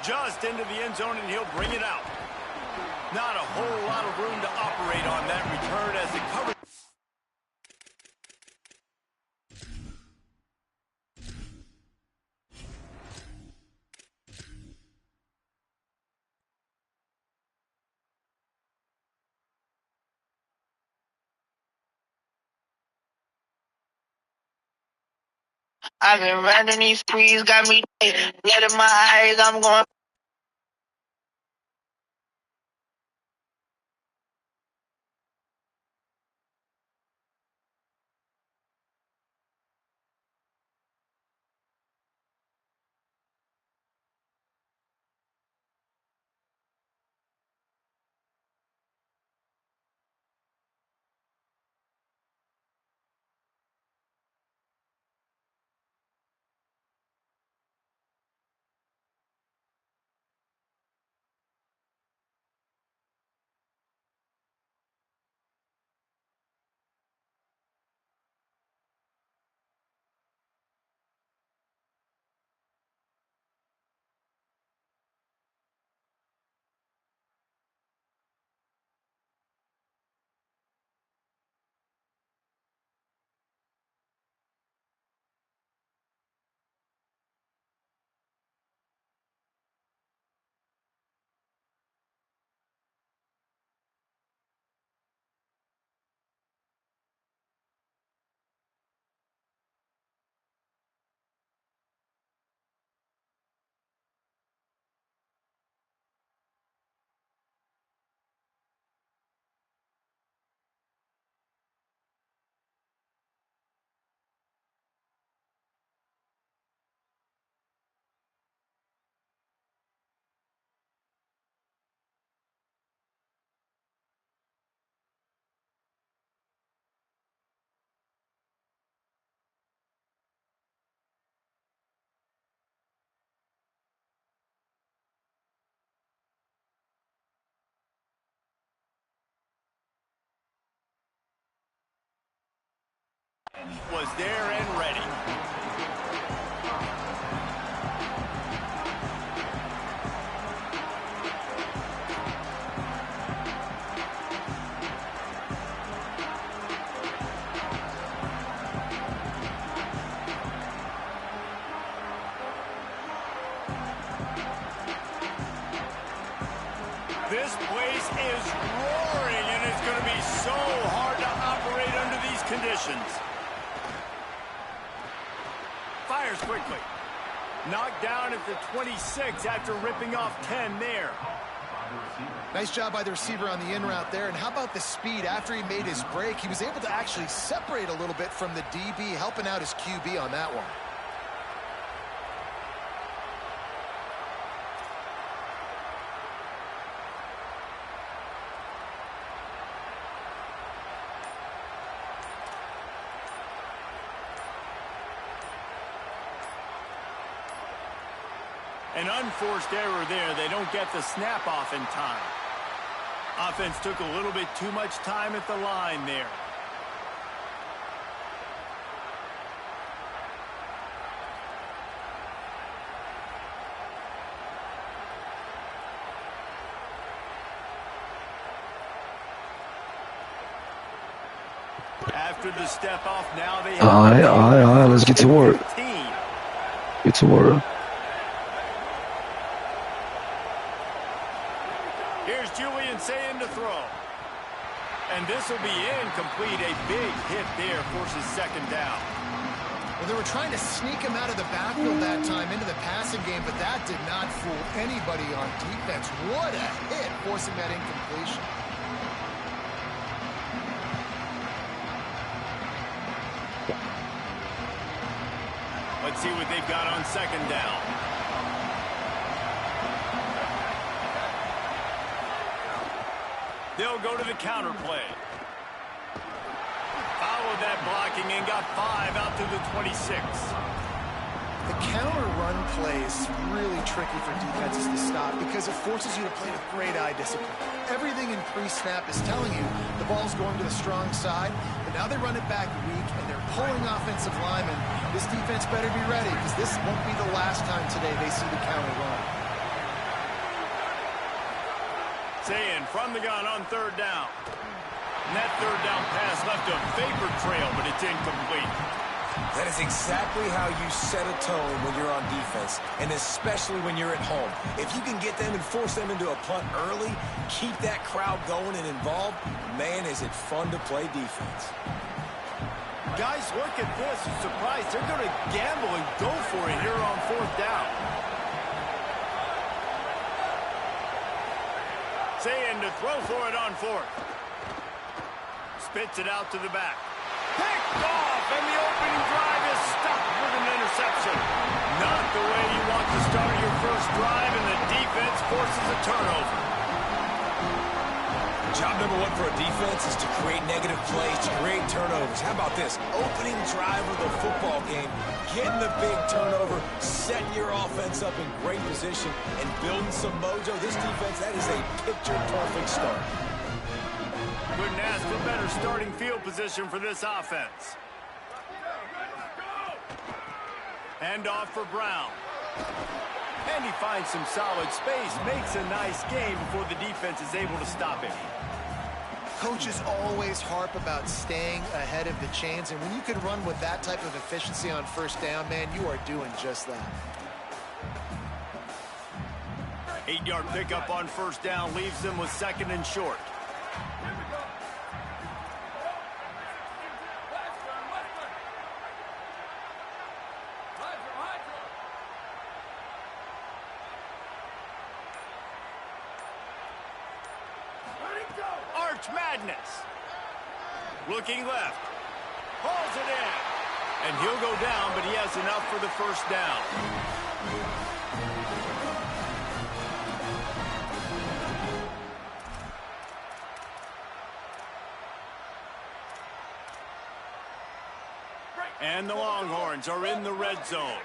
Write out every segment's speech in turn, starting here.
just into the end zone, and he'll bring it out. Not a whole lot of room to operate on that return as the coverage. I've been running these sprees, got me blood in my eyes, I'm going. Was there and ready. This place is roaring, and it's going to be so hard to operate under these conditions. Fires quickly. Knocked down at the 26 after ripping off 10 there. Nice job by the receiver on the in route there. And how about the speed after he made his break? He was able to actually separate a little bit from the DB, helping out his QB on that one. An unforced error there. They don't get the snap off in time. Offense took a little bit too much time at the line there. After the step off, now they have all right, let's get to work. Get to work. Saying to throw. And this will be incomplete. A big hit there forces second down. Well, they were trying to sneak him out of the backfield that time into the passing game, but that did not fool anybody on defense. What a hit, forcing that incompletion. Let's see what they've got on second down. They'll go to the counter play. Followed that blocking and got 5 out to the 26. The counter run play is really tricky for defenses to stop because it forces you to play with great eye discipline. Everything in pre-snap is telling you the ball's going to the strong side, but now they run it back weak and they're pulling offensive linemen. This defense better be ready because this won't be the last time today they see the counter run. Saying from the gun on third down. And that third down pass left a vapor trail, but it's incomplete. That is exactly how you set a tone when you're on defense, and especially when you're at home. If you can get them and force them into a punt early, keep that crowd going and involved, man, is it fun to play defense. Guys, look at this. I'm surprised they're going to gamble and go for it here on fourth down. Saying to throw for it on fourth. Spits it out to the back. Picked off, and the opening drive is stopped with an interception. Not the way you want to start your first drive, and the defense forces a turnover. Job number one for a defense is to create negative plays, to create turnovers. How about this? Opening drive of the football game, getting the big turnover, setting your offense up in great position, and building some mojo. This defense, that is a picture-perfect start. Couldn't ask for better starting field position for this offense. Hand off for Brown. And he finds some solid space, makes a nice game before the defense is able to stop him. Coaches always harp about staying ahead of the chains, and when you can run with that type of efficiency on first down, man, you are doing just that. 8-yard pickup on first down leaves them with second and short. Arch Madness. Looking left. Hauls it in. And he'll go down, but he has enough for the first down. And the Longhorns are in the red zone.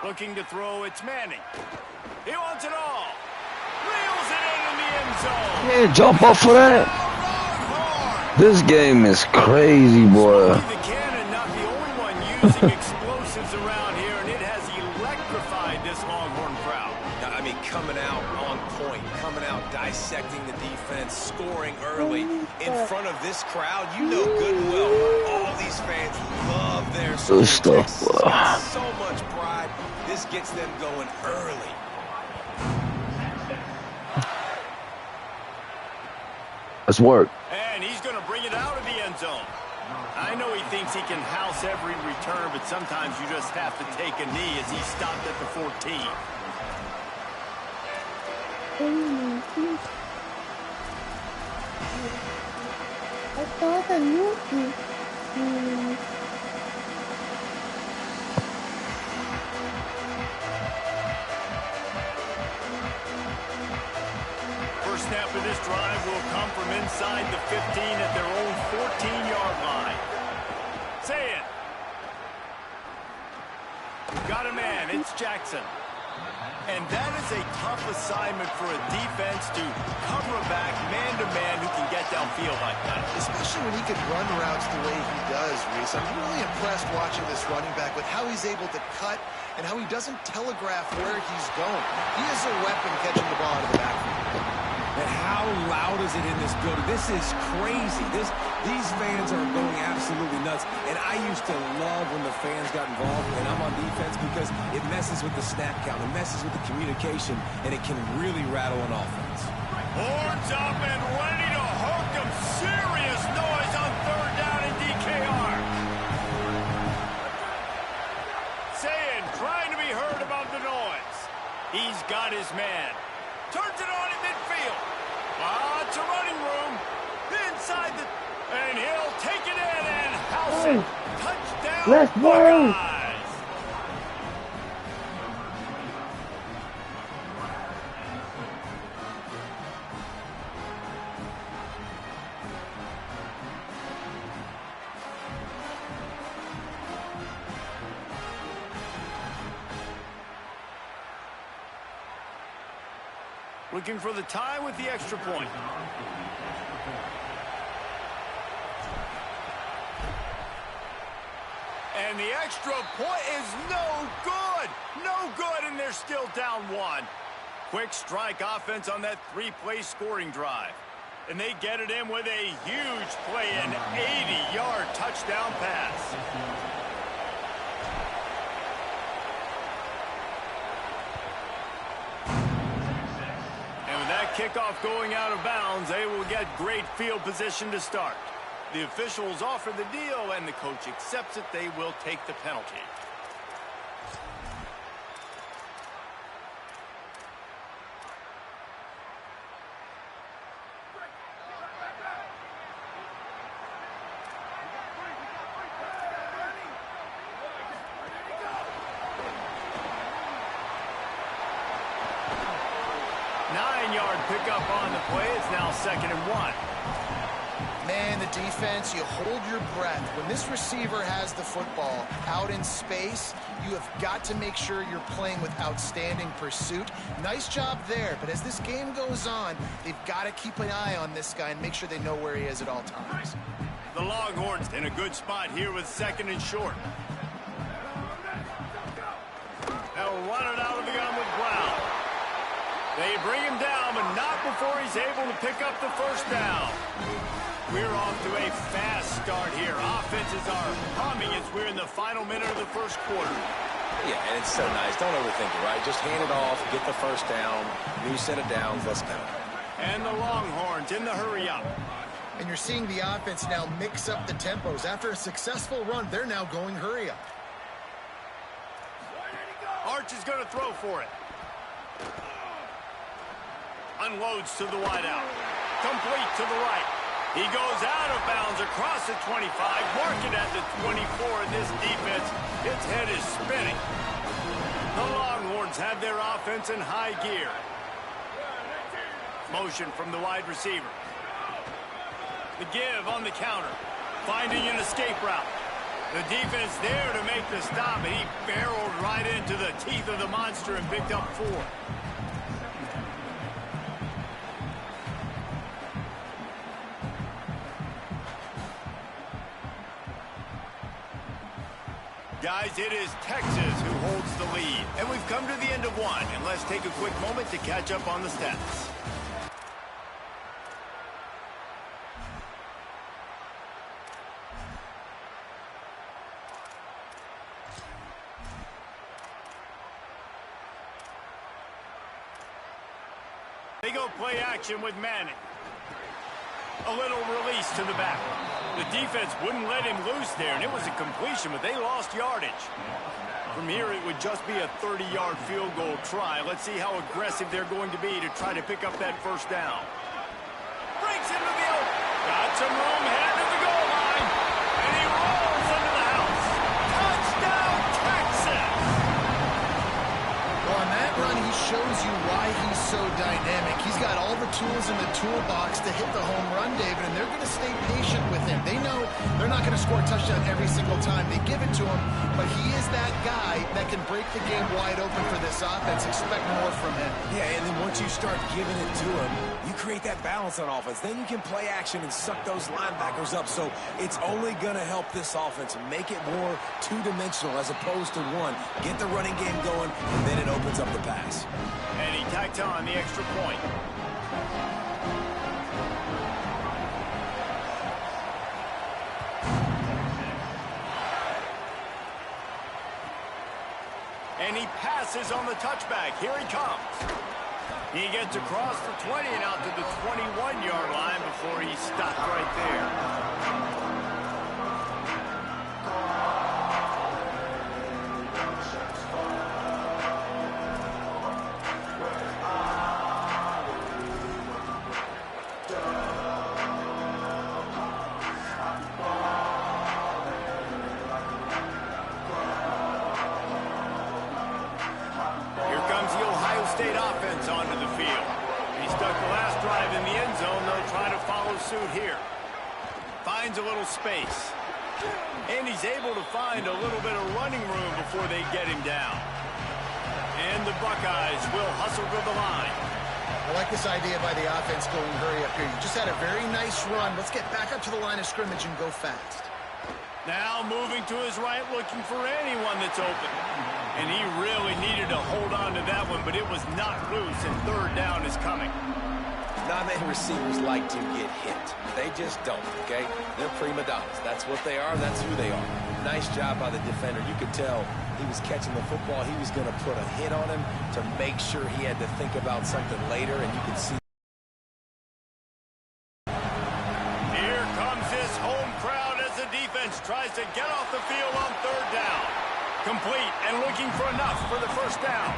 Looking to throw, it's Manning. He wants it all. Reels it in the end zone. Yeah, jump off for that. This game is crazy, boy. The cannon, not the only one using explosives around here, and it has electrified this Longhorn crowd. I mean, coming out on point, coming out dissecting the defense, scoring early in front of this crowd. You know good and well, all these fans love their stuff. So much pride. This gets them going early. Let's work. And he's going to bring it out of the end zone. I know he thinks he can house every return, but sometimes you just have to take a knee as he stopped at the 14. First snap of this drive will come from inside the 15 at their own 14-yard line. Say it. Got a man. It's Jackson. And that is a tough assignment for a defense to cover a back man-to-man who can get downfield like that. Especially when he can run routes the way he does, Reese. I'm really impressed watching this running back with how he's able to cut and how he doesn't telegraph where he's going. He is a weapon catching the ball out of the backfield. And how loud is it in this building? This is crazy. These fans are going absolutely nuts. And I used to love when the fans got involved, and I'm on defense, because it messes with the snap count, it messes with the communication, and it can really rattle an offense. Horns up and ready to hook them. Serious noise on third down in DKR. Saying, trying to be heard about the noise. He's got his man. Turns it on in midfield. Lots of running room. Inside the... And he'll take it in and house it. Touchdown, Let's go. Buckeyes. Looking for the tie with the extra point. And the extra point is no good. No good, and they're still down one. Quick strike offense on that three-play scoring drive. And they get it in with a huge play, an 80-yard touchdown pass. And with that kickoff going out of bounds, they will get great field position to start. The officials offer the deal, and the coach accepts it. They will take the penalty. Nine-yard pickup on the play. It's now 2nd and 1. Man, the defense, you hold your breath. When this receiver has the football out in space, you have got to make sure you're playing with outstanding pursuit. Nice job there, but as this game goes on, they've got to keep an eye on this guy and make sure they know where he is at all times. The Longhorns in a good spot here with 2nd and short. They'll run it out of the gun with Brown. They bring him down, but not before he's able to pick up the first down. We're off to a fast start here. Offenses are humming as we're in the final minute of the first quarter. Yeah, and it's so nice. Don't overthink it, right? Just hand it off, get the first down, new set of downs, let's go. And the Longhorns in the hurry up. And you're seeing the offense now mix up the tempos. After a successful run, they're now going hurry up. Arch is going to throw for it. Unloads to the wideout. Complete to the right. He goes out of bounds across the 25, mark it at the 24, and this defense, its head is spinning. The Longhorns have their offense in high gear. Motion from the wide receiver. The give on the counter, finding an escape route. The defense there to make the stop, and he barreled right into the teeth of the monster and picked up 4. Guys, it is Texas who holds the lead. And we've come to the end of one. And let's take a quick moment to catch up on the stats. They go play action with Manning. A little release to the back. The defense wouldn't let him loose there, and it was a completion, but they lost yardage. From here, it would just be a 30-yard field goal try. Let's see how aggressive they're going to be to try to pick up that first down. Breaks into the open. Got some room, headed to the goal line. And he rolls into the house. Touchdown, Texas! Well, on that run, he shows you why he's so dynamic. He's got all the tools in the toolbox to hit the home run, David, and they're going to stay patient with him. They know they're not going to score a touchdown every single time they give it to him, but he is that guy that can break the game wide open for this offense. Expect more from him. Yeah, and then once you start giving it to him, you create that balance on offense. Then you can play action and suck those linebackers up. So it's only going to help this offense make it more two-dimensional as opposed to one. Get the running game going, and then it opens up the pass. And he tacked on the extra point. And he passes on the touchback. Here he comes. He gets across the 20 and out to the 21-yard line before he stopped right there. State offense onto the field. He stuck the last drive in the end zone. They'll try to follow suit here. Finds a little space. And he's able to find a little bit of running room before they get him down. And the Buckeyes will hustle to the line. I like this idea by the offense going hurry up here. You just had a very nice run. Let's get back up to the line of scrimmage and go fast. Now moving to his right, looking for anyone that's open. And he really needed to hold on to that one, but it was not loose, and third down is coming. Not many receivers like to get hit. They just don't, okay? They're prima donnas. That's what they are. That's who they are. Nice job by the defender. You could tell he was catching the football. He was going to put a hit on him to make sure he had to think about something later, and you could see. Here comes his home crowd as the defense tries to get off the field on third down. Complete and looking for enough for the first down.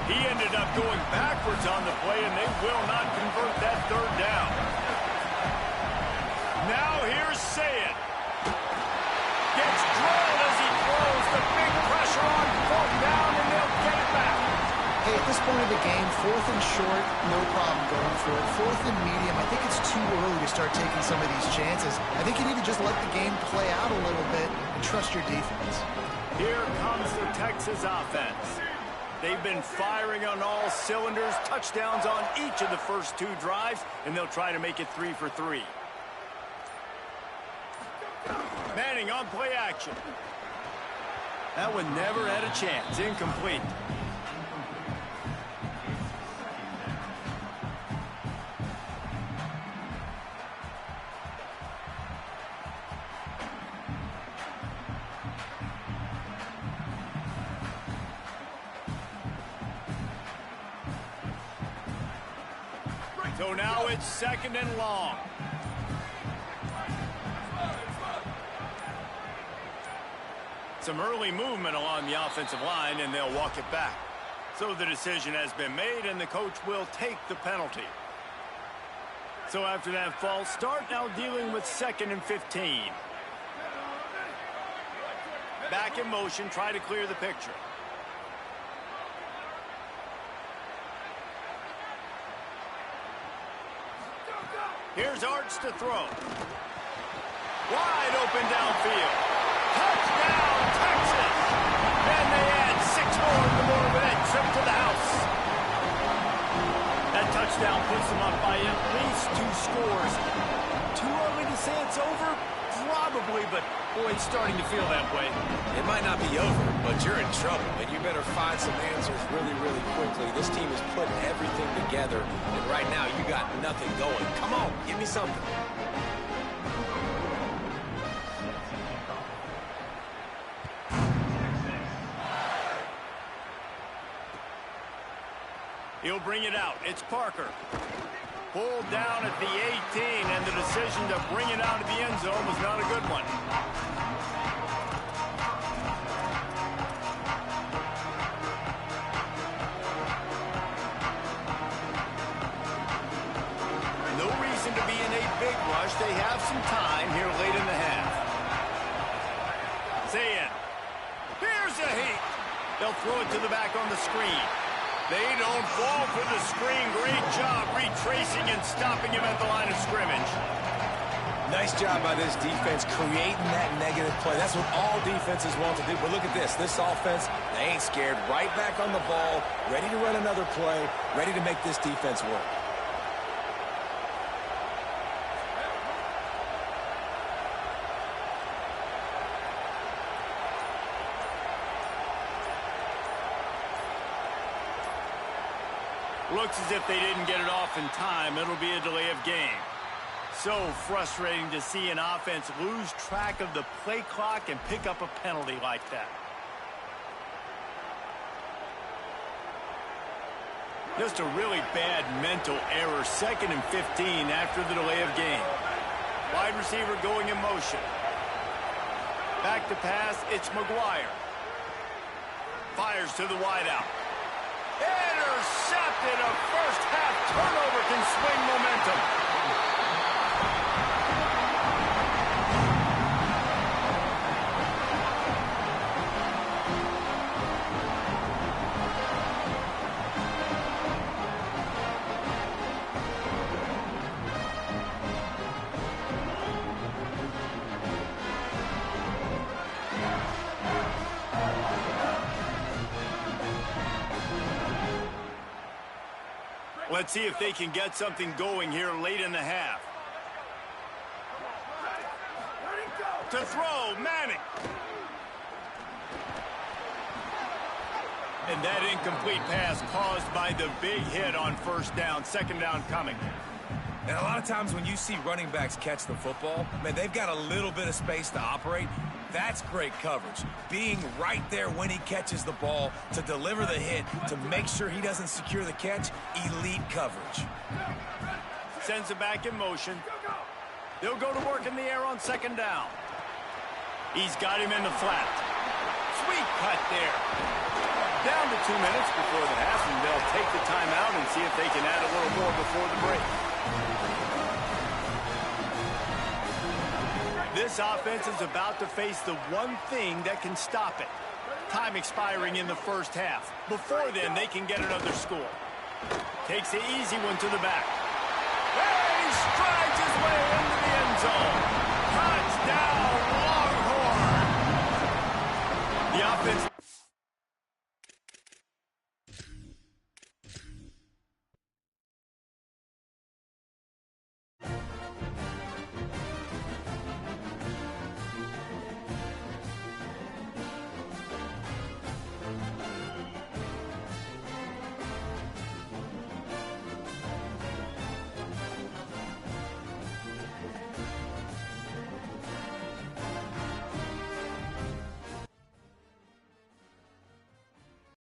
He ended up going backwards on the play, and they will not convert that third down. Now here's Sayed. Gets drilled as he throws the big pressure on fourth down, and they'll get it back. Hey, at this point of the game, fourth and short, no problem going for it. Fourth and medium, I think it's too early to start taking some of these chances. I think you need to just let the game play out a little bit and trust your defense. Here comes the Texas offense. They've been firing on all cylinders, touchdowns on each of the first two drives, and they'll try to make it 3 for 3. Manning on play action. That one never had a chance. Incomplete. So now it's second and long. Some early movement along the offensive line, and they'll walk it back. So the decision has been made, and the coach will take the penalty. So after that false start, now dealing with second and 15. Back in motion, try to clear the picture. Here's Arts to throw. Wide open downfield. Touchdown, Texas! And they add 6 more to Morbid trip to the house. That touchdown puts them up by at least 2 scores. Too early to say it's over? Probably, but boy, it's starting to feel that way. It might not be over, but you're in trouble, and you better find some answers really, really quickly. This team is putting everything together, and right now you got nothing going. Come on, give me something. He'll bring it out. It's Parker. Pulled down at the 18, and the decision to bring it out of the end zone was not a good one. No reason to be in a big rush. They have some time here late in the half. Zayn. Here's a heat. They'll throw it to the back on the screen. They don't fall for the screen. Great job retracing and stopping him at the line of scrimmage. Nice job by this defense creating that negative play. That's what all defenses want to do. But look at this. This offense, they ain't scared. Right back on the ball, ready to run another play, ready to make this defense work. Looks as if they didn't get it off in time. It'll be a delay of game. So frustrating to see an offense lose track of the play clock and pick up a penalty like that. Just a really bad mental error. Second and 15 after the delay of game. Wide receiver going in motion. Back to pass, it's McGuire. Fires to the wideout. Intercepted. A first half turnover can swing momentum. Let's see if they can get something going here late in the half. To throw, Manning. And that incomplete pass caused by the big hit on first down. Second down coming. And a lot of times when you see running backs catch the football, man, they've got a little bit of space to operate. That's great coverage. Being right there when he catches the ball to deliver the hit, to make sure he doesn't secure the catch, elite coverage. Sends it back in motion. They'll go to work in the air on second down. He's got him in the flat. Sweet cut there. Down to 2 minutes before the half, and they'll take the timeout and see if they can add a little more before the break. This offense is about to face the one thing that can stop it. Time expiring in the first half. Before then, they can get another score. Takes the easy one to the back. He strides his way into the end zone. Touchdown, Longhorn! The offense